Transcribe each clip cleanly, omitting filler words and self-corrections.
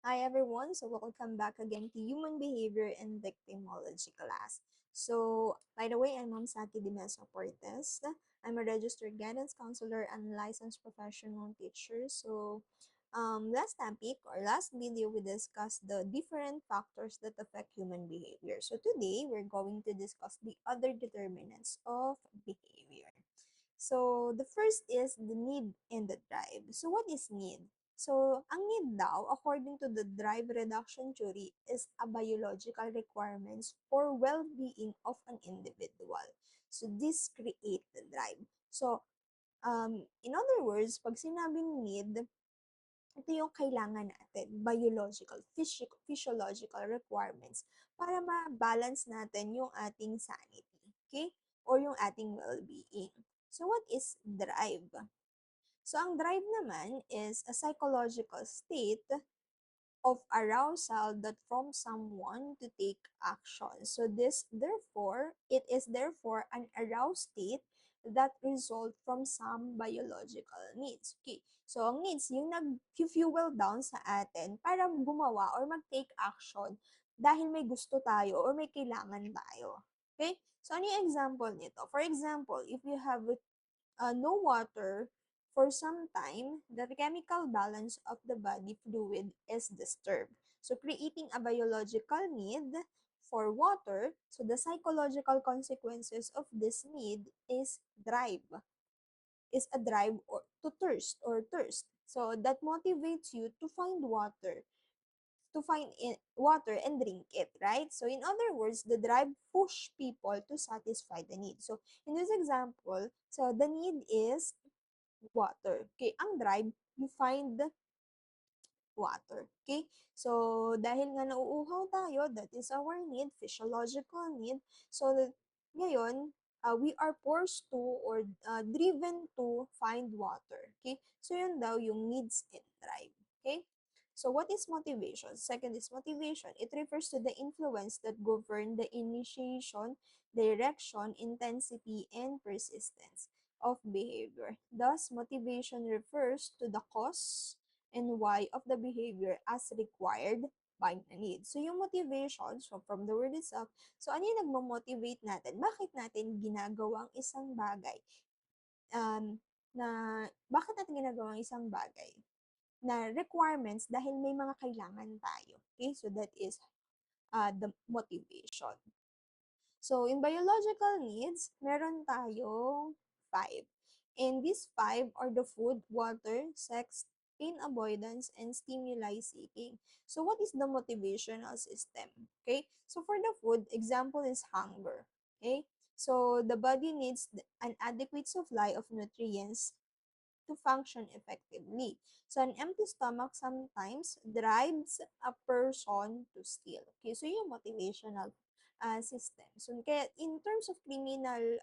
Hi everyone, so welcome back again to Human Behavior and Victimology class. So, by the way, I'm Ma'am Saki de Mesa-Portes. I'm a registered guidance counselor and licensed professional teacher. So, last topic or last video, we discussed the different factors that affect human behavior. So, today, we're going to discuss the other determinants of behavior. So, the first is the need and the drive. So, what is need? So, ang need daw, according to the drive reduction theory, is a biological requirements for well-being of an individual. So, this create the drive. So, in other words, pag sinabing need, ito yung kailangan natin, biological, physiological requirements para ma-balance natin yung ating sanity, okay? Or yung ating well-being. So, what is drive? So, ang drive naman is a psychological state of arousal that prompts someone to take action. So, it is therefore an aroused state that result from some biological needs. Okay. So, ang needs, yung nag-fuel down sa atin para gumawa or mag-take action dahil may gusto tayo or may kailangan tayo. Okay? So, ano yung example nito? For example, if you have no water for some time, the chemical balance of the body fluid is disturbed. So, creating a biological need for water. So, the psychological consequences of this need is a drive or to thirst. So, that motivates you to find water and drink it, right? So, in other words, the drive push people to satisfy the need. So, in this example, so the need is water. Okay, ang drive, you find water. Okay, so dahil nga nauuhaw tayo, that is our need, physiological need. So, ngayon, we are forced to or driven to find water. Okay, so yun daw yung needs and drive. Okay, so what is motivation? Second is motivation. It refers to the influence that govern the initiation, direction, intensity, and persistence of behavior. Thus, motivation refers to the cause and why of the behavior as required by the need. So, yung motivation, so from the word itself, so ano yung nagmo-motivate natin? Bakit natin ginagawa ang isang bagay? Na bakit natin ginagawa ang isang bagay? Na requirements dahil may mga kailangan tayo. Okay? So, that is the motivation. So, in biological needs, meron tayong 5. And these 5 are the food, water, sex, pain avoidance, and stimuli seeking. So, what is the motivational system? Okay? So, for the food, example is hunger. Okay? So, the body needs an adequate supply of nutrients to function effectively. So, an empty stomach sometimes drives a person to steal. Okay, so yung motivational system. So, kaya in terms of criminal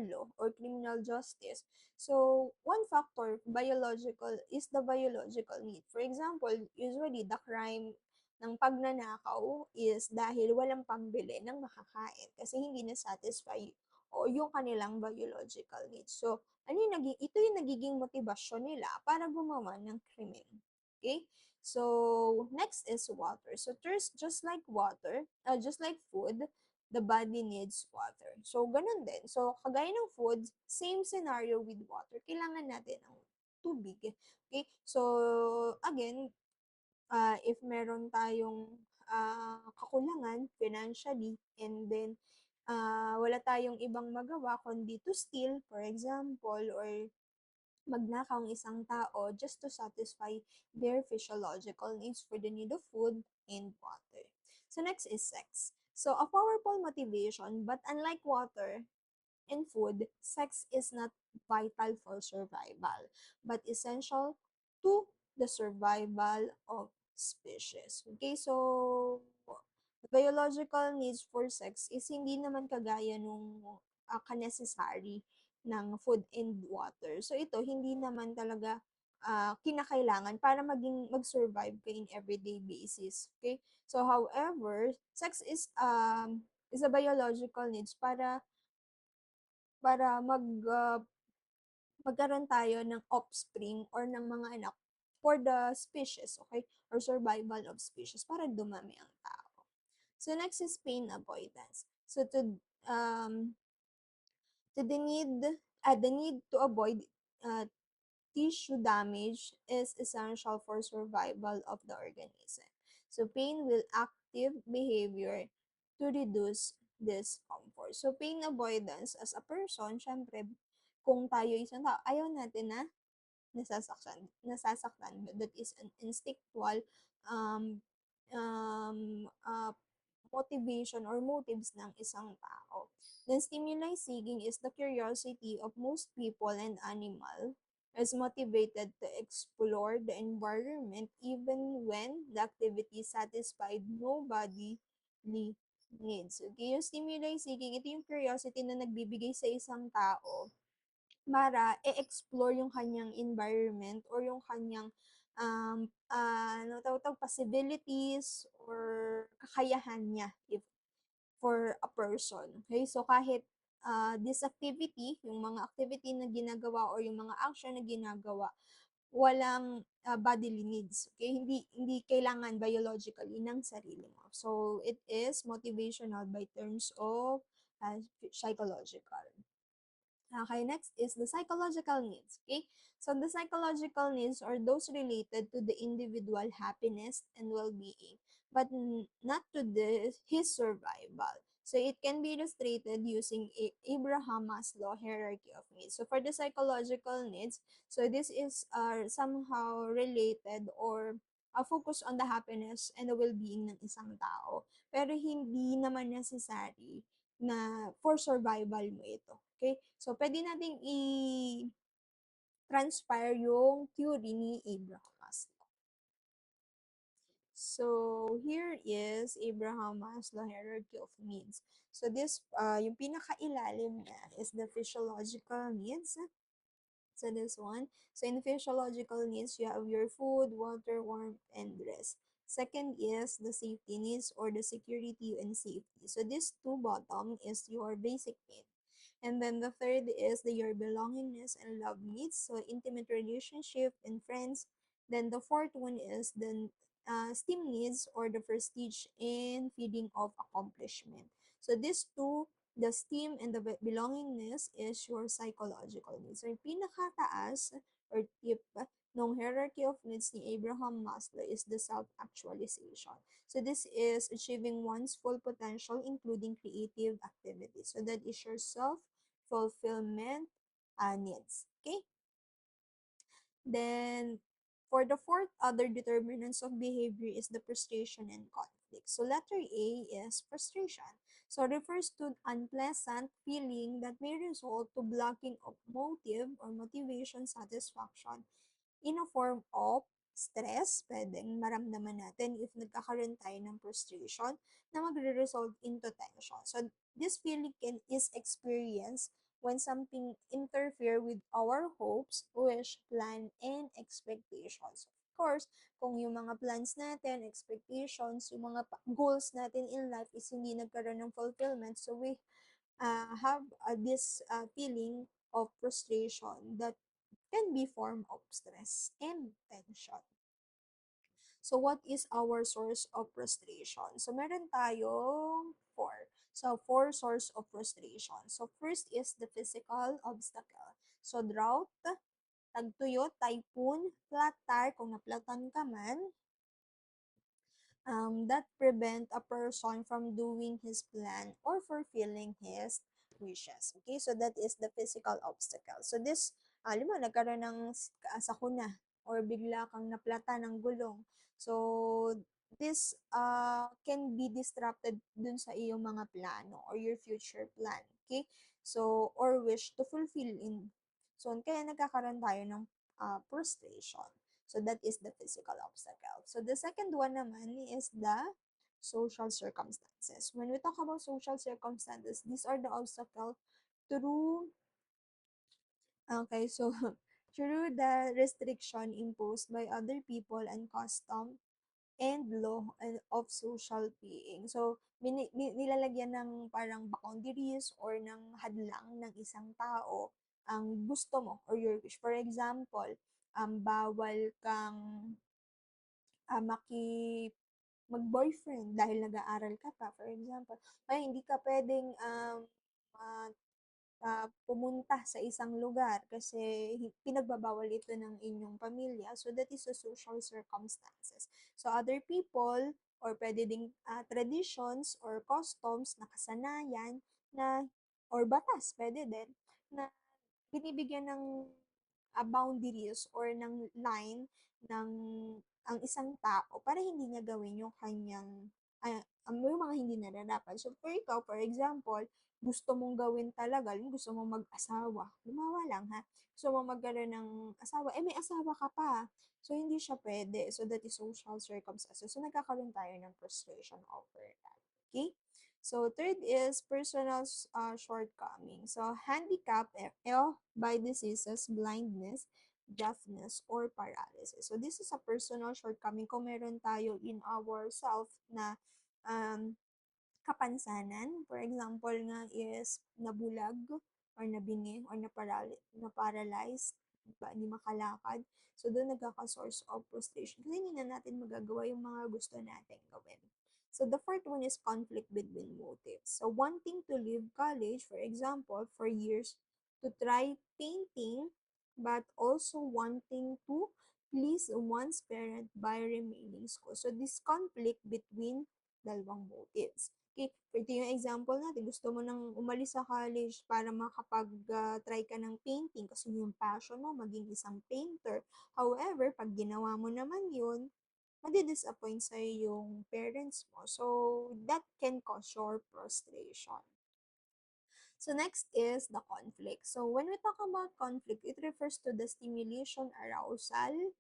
law or criminal justice, so one factor biological is the biological need. For example, usually the crime ng pagnanakaw is dahil walang pambili ng makakain kasi hindi na-satisfy o yung kanilang biological needs. So, ito yung nagiging motibasyon nila para gumawa ng krimen. Okay? So, next is water. So, thirst, just like water, just like food, the body needs water. So, ganun din. So, kagaya ng food, same scenario with water. Kailangan natin ng tubig. Okay? So, again, if meron tayong kakulangan financially and then wala tayong ibang magawa kundi to steal, for example, or magnakaw ang isang tao just to satisfy their physiological needs for the need of food and water. So next is sex. So a powerful motivation, but unlike water and food, sex is not vital for survival, but essential to the survival of species. Okay, so the biological needs for sex is hindi naman kagaya nung ka-necessary ng food and water. So ito, hindi naman talaga kinakailangan para mag-survive ka in everyday basis. Okay? So however, sex is a biological needs para magkaroon tayo ng offspring or ng mga anak for the species, okay? Or survival of species para dumami ang tao. So next is pain avoidance. So um to the need to avoid uh, tissue damage is essential for survival of the organism. So pain will active behavior to reduce discomfort. So pain avoidance as a person, syempre, kung tayo isang tao, ayaw natin na nasasaktan. That is an instinctual um, motivation or motives ng isang tao. Then stimuli seeking is the curiosity of most people and animal is motivated to explore the environment even when the activity satisfied nobody needs. Okay, yung stimuli seeking, ito yung curiosity na nagbibigay sa isang tao para i-explore yung kanyang environment or yung kanyang ano tawag possibilities or kakayahan niya if for a person. Okay? So kahit this activity, yung mga activity na ginagawa or yung mga action na ginagawa, walang bodily needs. Okay? Hindi kailangan biologically ng sarili mo. So it is motivational by terms of psychological. Okay, next is the psychological needs. Okay, so the psychological needs are those related to the individual happiness and well-being, but not to his survival. So it can be illustrated using Abraham Maslow hierarchy of needs. So for the psychological needs, so this is somehow related or a focus on the happiness and the well-being ng isang tao. Pero hindi naman necessary na for survival mo ito. Okay? So, pwede nating i-transpire yung theory ni Abraham Maslow. So, here is Abraham Maslow hierarchy of needs. So, this, yung pinakailalim niya is the physiological needs. So, this one. So, in physiological needs, you have your food, water, warmth, and rest. Second is the safety needs or the security and safety. So, this two bottom is your basic need. And then the third is your belongingness and love needs, so intimate relationship and friends. Then the fourth one is the STEAM needs or the prestige and feeling of accomplishment. So these two, the STEAM and the belongingness is your psychological needs. So yung pinakataas or tip ng hierarchy of needs ni Abraham Maslow is the self-actualization. So this is achieving one's full potential, including creative activities. So that is your self-fulfillment needs. Okay? Then, for the fourth other determinants of behavior is the frustration and conflict. So letter A is frustration. So refers to unpleasant feeling that may result to blocking of motive or motivation satisfaction in a form of stress, pwedeng maramdaman natin if nagkakaroon tayo ng frustration na magre-result into tension. So, this feeling is experienced when something interfere with our hopes, wish, plan, and expectations. Of course, kung yung mga plans natin, expectations, yung mga goals natin in life is hindi nagkaroon ng fulfillment, so we have this feeling of frustration that can be form of stress and tension. So, what is our source of frustration? So, meron tayong four. So, four source of frustration. So, first is the physical obstacle. So, drought, tagtuyot, typhoon, flat tire, kung naplatan ka man, that prevent a person from doing his plan or fulfilling his wishes. Okay, so that is the physical obstacle. So this, alam mo, nagkaroon ng sakuna or bigla kang naplata ng gulong. So this can be disrupted dun sa iyong mga plano or your future plan. Okay, so or wish to fulfill in. So kaya nagkakaroon tayo ng frustration. So that is the physical obstacle. So the second one naman is the social circumstances. When we talk about social circumstances, these are the obstacle through, okay, so through the restriction imposed by other people and custom and law of social being. So, nilalagyan ng parang boundaries or ng hadlang ng isang tao ang gusto mo or your wish. For example, bawal kang mag-boyfriend dahil nag-aaral ka pa, for example. Ay, hindi ka pwedeng ah, pumunta sa isang lugar kasi pinagbabawal ito ng inyong pamilya. So, that is the social circumstances. So, other people or pwede ding traditions or customs na kasanayan na or batas, pwede din, na binibigyan ng boundaries or ng line ng ang isang tao para hindi niya gawin yung kanyang yung mga hindi nararapat. So, for ikaw, for example, gusto mong gawin talaga, gusto mong mag-asawa, lumawa lang ha, gusto mong magkaroon ng asawa, may asawa ka pa. So, hindi siya pwede. So, that is social circumstances. So, nagkakaroon tayo ng frustration over that. Okay? So, third is personal shortcoming. So, handicap by diseases, blindness, deafness, or paralysis. So, this is a personal shortcoming kung meron tayo in ourself na um, kapansanan. For example nga is nabulag or nabingi or na-paralyzed, diba? Hindi makalakad. So, doon nagkaka-source of frustration kasi hindi na natin magagawa yung mga gusto natin gawin. So, the fourth one is conflict between motives. So, wanting to leave college, for example, for years to try painting, but also wanting to please one's parent by remaining school. So, this conflict between dalawang motives. Okay, ito yung example natin. Gusto mo nang umalis sa college para makapag-try ka ng painting kasi yung passion mo, maging isang painter. However, pag ginawa mo naman yun, madi-disappoint sa'yo yung parents mo. So, that can cause your frustration. So, next is the conflict. So, when we talk about conflict, it refers to the stimulation, arousal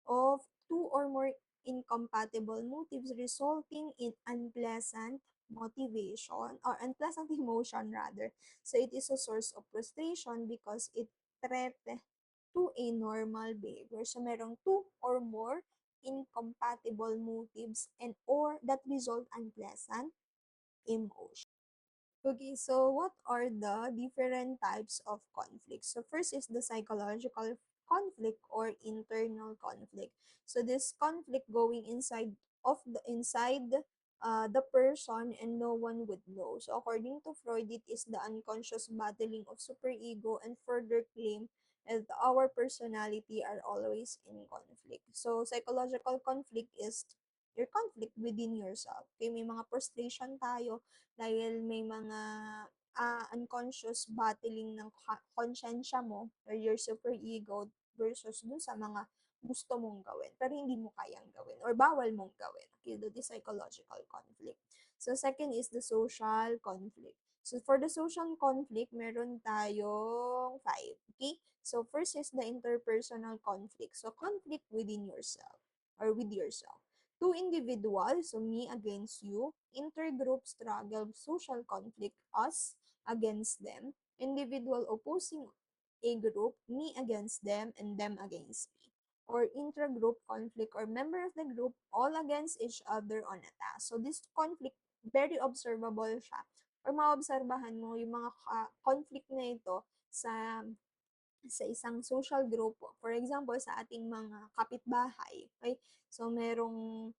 of two or more incompatible motives resulting in unpleasant motivation or unpleasant emotion rather. So, it is a source of frustration because it threat to a normal behavior. So, merong two or more incompatible motives and or that result unpleasant emotion. Okay, so what are the different types of conflict? So first is the psychological conflict or internal conflict. So this conflict going inside the person and no one would know. So according to Freud, it is the unconscious battling of superego and further claim that our personality are always in conflict. So psychological conflict is your conflict within yourself. Okay, may mga frustration tayo dahil may mga unconscious battling ng konsyensya mo or your super ego versus dun sa mga gusto mong gawin pero hindi mo kayang gawin or bawal mong gawin. Okay, that is psychological conflict. So, second is the social conflict. So, for the social conflict, meron tayong five. Okay? So, first is the interpersonal conflict. So, conflict within yourself or with yourself. Two individuals, so me against you, intergroup struggle, social conflict, us against them, individual opposing a group, me against them, and them against me. Or intragroup conflict, or member of the group all against each other on a task. So this conflict, very observable siya. Or maobserbahan mo yung mga conflict na ito sa isang social group. For example, sa ating mga kapitbahay. Okay? So, merong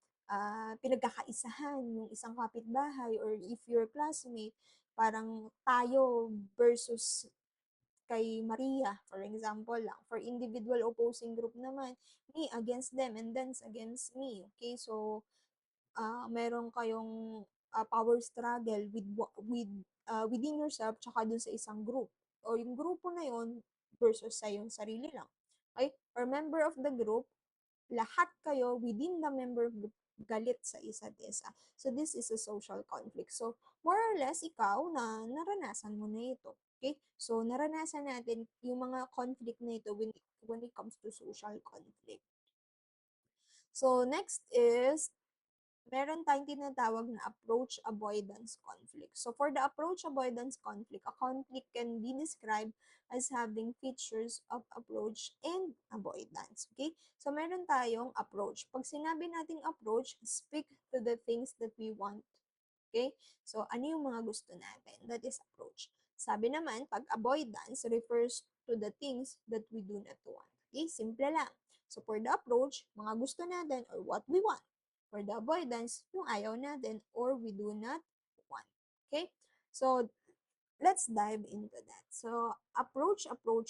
pinagkakaisahan yung isang kapitbahay or if your classmate, parang tayo versus kay Maria, for example lang. For individual opposing group naman, me against them and then against me. Okay? So, meron kayong power struggle within yourself tsaka dun sa isang group. O yung grupo na yon versus sa yung sarili lang. Okay? Or member of the group, lahat kayo within the member group galit sa isa't isa. So, this is a social conflict. So, more or less, ikaw na naranasan mo na ito. Okay? So, naranasan natin yung mga conflict na ito when it comes to social conflict. So, next is meron tayong tinatawag na approach avoidance conflict. So for the approach avoidance conflict, a conflict can be described as having features of approach and avoidance. Okay? So meron tayong approach. Pag sinabi nating approach, speak to the things that we want. Okay? So ano yung mga gusto natin? That is approach. Sabi naman, pag avoidance refers to the things that we do not want. Okay, simple lang. So for the approach, mga gusto natin or what we want. For the avoidance, yung ayaw natin or we do not want. Okay? So let's dive into that. So approach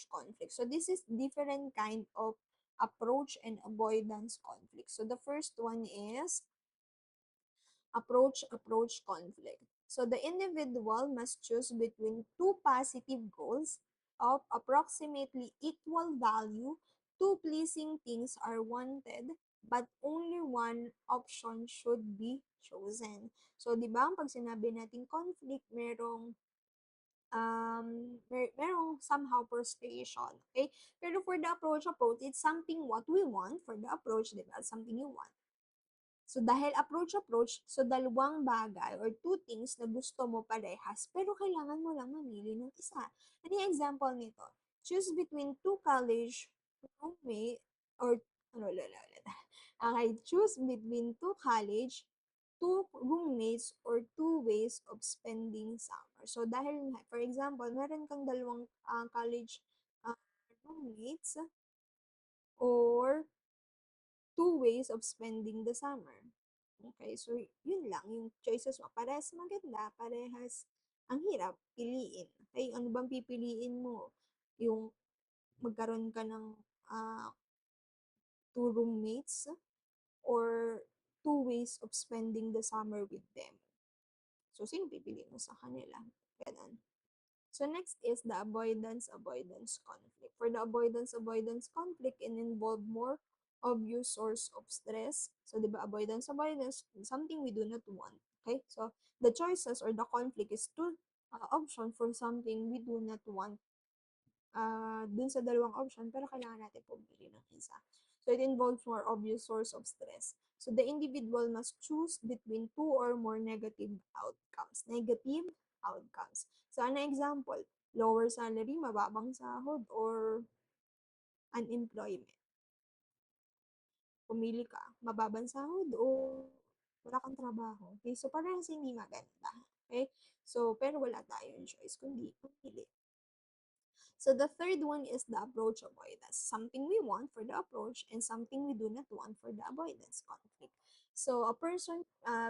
conflict. So this is different kind of approach and avoidance conflict. So the first one is approach conflict. So the individual must choose between two positive goals of approximately equal value. Two pleasing things are wanted, but only one option should be chosen. So, di ba, pag sinabi natin conflict, merong somehow frustration, okay? Pero for the approach, it's something what we want. For the approach, di ba, something you want. So, dahil approach, so dalawang bagay or two things na gusto mo parehas, pero kailangan mo lang mamili ng isa. Ano yung example nito? Choose between two college roommate or ano, ulit. Okay, choose between two college, two roommates, or two ways of spending summer. So, dahil, for example, meron kang dalawang college uh, roommates or two ways of spending the summer. Okay, so yun lang, yung choices mo. Parehas maganda, parehas ang hirap piliin. Okay, ano bang pipiliin mo? Yung magkaroon ka ng ah, two roommates or two ways of spending the summer with them. So, sino pipiliin mo sa kanila? Ganun. So next is the avoidance conflict. For the avoidance conflict, it involve more obvious source of stress. So, di ba, avoidance, something we do not want. Okay? So, the choices or the conflict is two option for something we do not want dun sa dalawang option, pero kailangan natin pumili ng isa. So, it involves more obvious source of stress. So, the individual must choose between two or more negative outcomes. Negative outcomes. So, ano example? Lower salary, mababang sahod, or unemployment. Pumili ka, mababang sahod o wala kang trabaho. Okay, so parehas hindi maganda. Okay? So, pero wala tayong choice kundi pumili. So the third one is the approach avoidance. Something we want for the approach and something we do not want for the avoidance conflict. So a person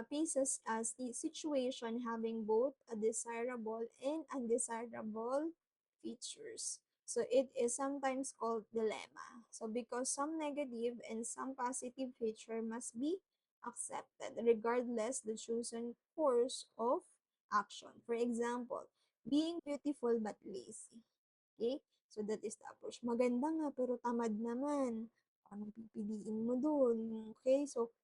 faces a situation having both a desirable and undesirable features. So it is sometimes called dilemma. So because some negative and some positive feature must be accepted regardless the chosen course of action. For example, being beautiful but lazy. Okay? So, that is the approach. Maganda nga, pero tamad naman. Anong pipiliin mo dun? Okay? So,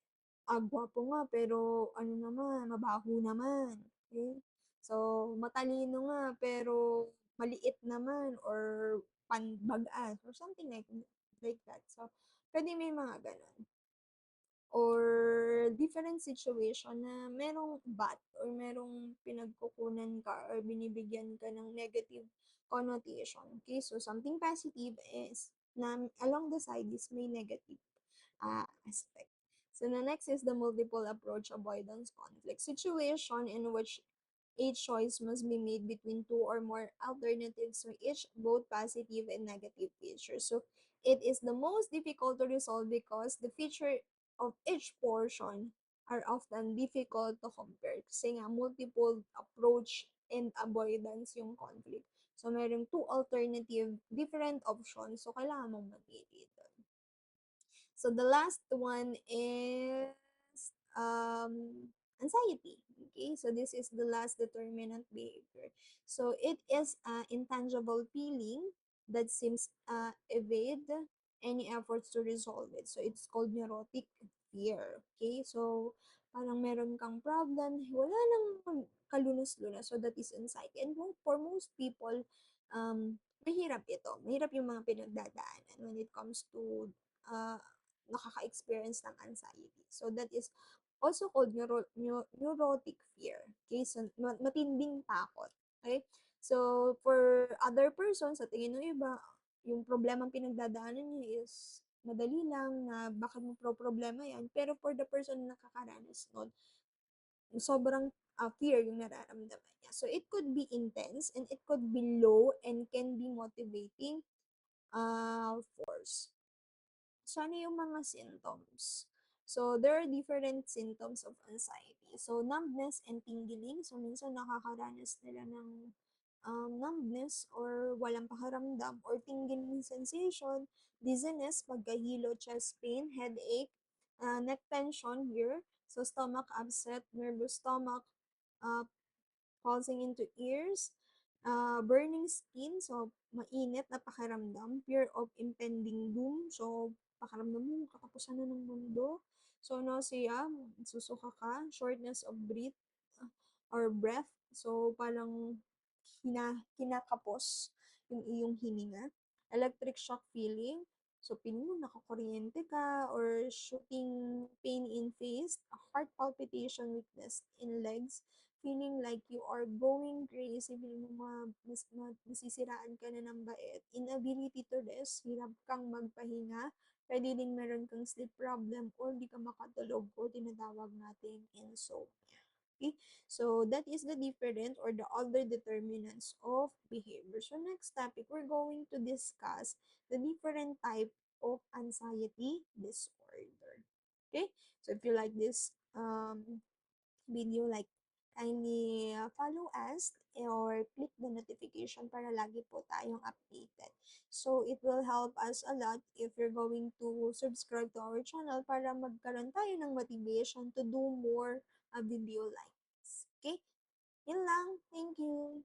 gwapo nga, pero ano naman, mabaho naman. Okay? So, matalino nga, pero maliit naman or panbagas or something like that. So, pwede may mga ganon or different situation na merong but or merong pinagkukunan ka or binibigyan ka ng negative connotation. Okay, so something positive is na along the side is may negative aspect. So the next is the multiple approach avoidance conflict situation in which a choice must be made between two or more alternatives, so each both positive and negative features. So it is the most difficult to resolve because the feature of each portion are often difficult to compare. Kasi nga, multiple approach and avoidance yung conflict. So, meron two alternative, different options. So, kailangan mong mamili doon. So the last one is anxiety. Okay, so this is the last determinant behavior. So it is an intangible feeling that seems evade any efforts to resolve it. So it's called neurotic fear. Okay, so parang meron kang problem, wala nang kalunos-lunos. So that is anxiety. And for most people, mahirap ito. Mahirap yung mga pinagdadaanan when it comes to uh, nakaka-experience ng anxiety. So that is also called neurotic fear. Okay? So matinding takot. Okay? So for other persons, sa tingin ng iba, yung problemang pinagdadaanan niya is madali lang na bakit mo problema yan. Pero for the person na nakakaranas nun, sobrang fear yung nararamdaman niya. So it could be intense and it could be low and can be motivating force. So, ano yung mga symptoms? So, there are different symptoms of anxiety. So, numbness and tingling. So, minsan nakakaranas nila ng numbness or walang pakiramdam or tingling sensation, dizziness, pagkahilo, chest pain, headache, neck tension here. So, stomach upset, nervous stomach, uh, pulsing into ears, burning skin, so mainit na pakiramdam, fear of impending doom, so pakiramdam mo katapusan na ng mundo. So nausea, susuka ka, shortness of breath or breath, so parang kinakapos yung iyong hininga. Electric shock feeling, so feeling mo nakakuryente ka or shooting pain in face, heart palpitation, weakness in legs, feeling like you are going crazy, feeling mo masisiraan ka na ng bait, inability to rest, hirap kang magpahinga, pwede din meron kang sleep problem or di ka makatulog or tinatawag nating insomnia. Okay? So, that is the different or the other determinants of behavior. So, next topic, we're going to discuss the different type of anxiety disorder. Okay? So, if you like this video, like, kindly follow us or click the notification para lagi po tayong updated. So, it will help us a lot if you're going to subscribe to our channel para magkaroon tayo ng motivation to do more video like this. Okay? Yun lang. Thank you.